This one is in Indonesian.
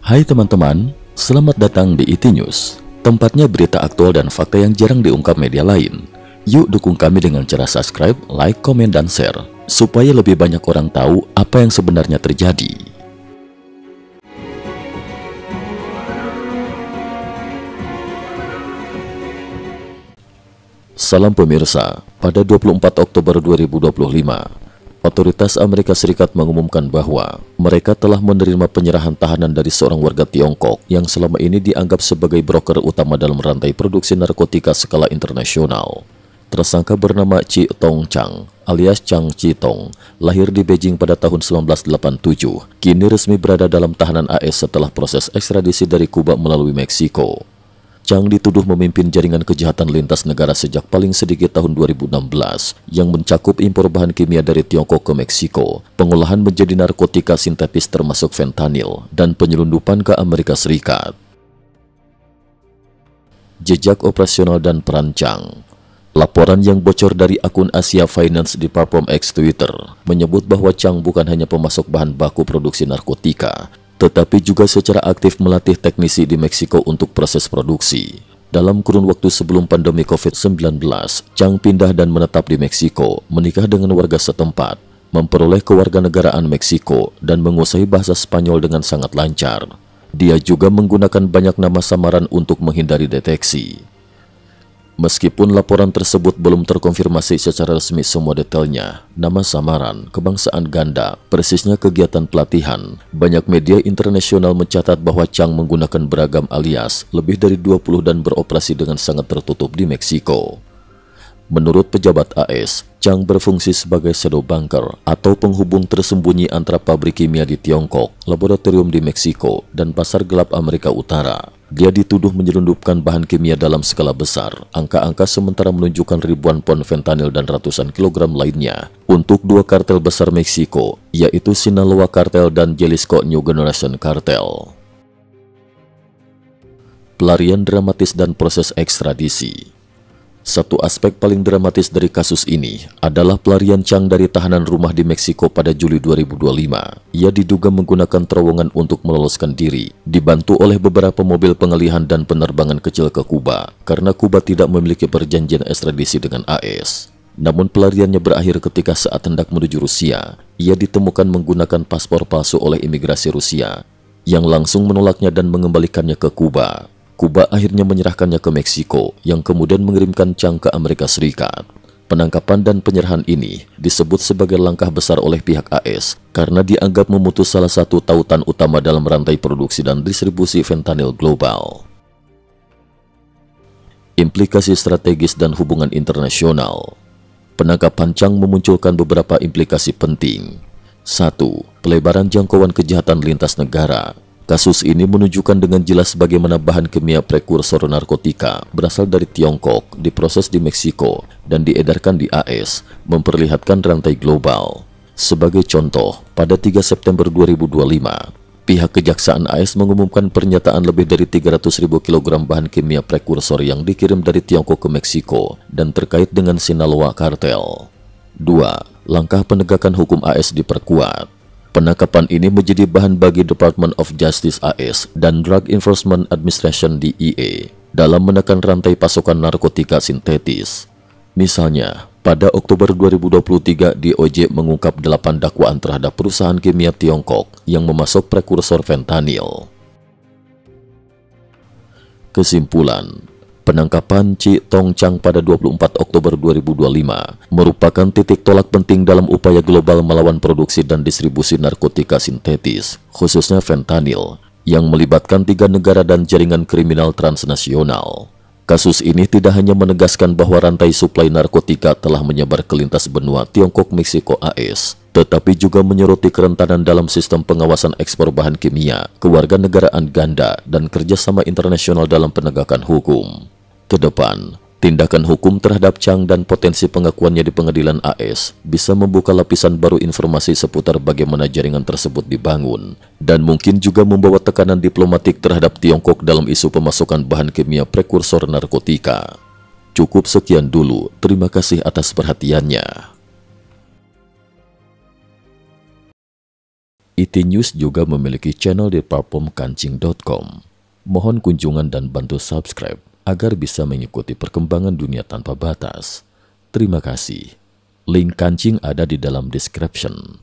Hai teman-teman, selamat datang di IT News. Tempatnya berita aktual dan fakta yang jarang diungkap media lain. Yuk dukung kami dengan cara subscribe, like, komen, dan share, supaya lebih banyak orang tahu apa yang sebenarnya terjadi. Salam pemirsa, pada 24 Oktober 2025, otoritas Amerika Serikat mengumumkan bahwa mereka telah menerima penyerahan tahanan dari seorang warga Tiongkok yang selama ini dianggap sebagai broker utama dalam rantai produksi narkotika skala internasional. Tersangka bernama Chi Tong Chang alias Chang Chi Tong, lahir di Beijing pada tahun 1987, kini resmi berada dalam tahanan AS setelah proses ekstradisi dari Kuba melalui Meksiko. Chang dituduh memimpin jaringan kejahatan lintas negara sejak paling sedikit tahun 2016 yang mencakup impor bahan kimia dari Tiongkok ke Meksiko, pengolahan menjadi narkotika sintetis termasuk fentanyl, dan penyelundupan ke Amerika Serikat. Jejak operasional dan peran Chang. Laporan yang bocor dari akun Asia Finance di platform X Twitter menyebut bahwa Chang bukan hanya pemasok bahan baku produksi narkotika, tetapi juga secara aktif melatih teknisi di Meksiko untuk proses produksi. Dalam kurun waktu sebelum pandemi COVID-19, Chang pindah dan menetap di Meksiko, menikah dengan warga setempat, memperoleh kewarganegaraan Meksiko, dan menguasai bahasa Spanyol dengan sangat lancar. Dia juga menggunakan banyak nama samaran untuk menghindari deteksi. Meskipun laporan tersebut belum terkonfirmasi secara resmi semua detailnya, nama samaran, kebangsaan ganda, persisnya kegiatan pelatihan, banyak media internasional mencatat bahwa Chang menggunakan beragam alias, lebih dari 20 dan beroperasi dengan sangat tertutup di Meksiko. Menurut pejabat AS, Chang berfungsi sebagai shadow banker atau penghubung tersembunyi antara pabrik kimia di Tiongkok, laboratorium di Meksiko, dan pasar gelap Amerika Utara. Dia dituduh menyelundupkan bahan kimia dalam skala besar. Angka-angka sementara menunjukkan ribuan pon fentanyl dan ratusan kilogram lainnya untuk dua kartel besar Meksiko, yaitu Sinaloa Cartel dan Jalisco New Generation Cartel. Pelarian dramatis dan proses ekstradisi. Satu aspek paling dramatis dari kasus ini adalah pelarian Chang dari tahanan rumah di Meksiko pada Juli 2025. Ia diduga menggunakan terowongan untuk meloloskan diri, dibantu oleh beberapa mobil pengalihan dan penerbangan kecil ke Kuba, karena Kuba tidak memiliki perjanjian ekstradisi dengan AS. Namun pelariannya berakhir ketika saat hendak menuju Rusia, ia ditemukan menggunakan paspor palsu oleh imigrasi Rusia, yang langsung menolaknya dan mengembalikannya ke Kuba. Kuba akhirnya menyerahkannya ke Meksiko, yang kemudian mengirimkan Chang ke Amerika Serikat. Penangkapan dan penyerahan ini disebut sebagai langkah besar oleh pihak AS karena dianggap memutus salah satu tautan utama dalam rantai produksi dan distribusi fentanyl global. Implikasi strategis dan hubungan internasional. Penangkapan Chang memunculkan beberapa implikasi penting. 1. Pelebaran jangkauan kejahatan lintas negara. Kasus ini menunjukkan dengan jelas bagaimana bahan kimia prekursor narkotika berasal dari Tiongkok, diproses di Meksiko, dan diedarkan di AS, memperlihatkan rantai global. Sebagai contoh, pada 3 September 2025, pihak Kejaksaan AS mengumumkan pernyataan lebih dari 300.000 kg bahan kimia prekursor yang dikirim dari Tiongkok ke Meksiko dan terkait dengan Sinaloa Cartel. 2. Langkah penegakan hukum AS diperkuat. Penangkapan ini menjadi bahan bagi Department of Justice AS dan Drug Enforcement Administration DEA dalam menekan rantai pasokan narkotika sintetis. Misalnya, pada Oktober 2023 DOJ mengungkap 8 dakwaan terhadap perusahaan kimia Tiongkok yang memasok prekursor fentanyl. Kesimpulan, penangkapan Chi Tong Chang pada 24 Oktober 2025 merupakan titik tolak penting dalam upaya global melawan produksi dan distribusi narkotika sintetis, khususnya fentanyl, yang melibatkan 3 negara dan jaringan kriminal transnasional. Kasus ini tidak hanya menegaskan bahwa rantai suplai narkotika telah menyebar ke lintas benua Tiongkok, Meksiko, AS, tetapi juga menyoroti kerentanan dalam sistem pengawasan ekspor bahan kimia, kewarganegaraan ganda, dan kerjasama internasional dalam penegakan hukum. Ke depan, tindakan hukum terhadap Chang dan potensi pengakuannya di pengadilan AS bisa membuka lapisan baru informasi seputar bagaimana jaringan tersebut dibangun, dan mungkin juga membawa tekanan diplomatik terhadap Tiongkok dalam isu pemasukan bahan kimia prekursor narkotika. Cukup sekian dulu, terima kasih atas perhatiannya. IT News juga memiliki channel di platform kancing.com. Mohon kunjungan dan bantu subscribe agar bisa mengikuti perkembangan dunia tanpa batas. Terima kasih. Link kancing ada di dalam description.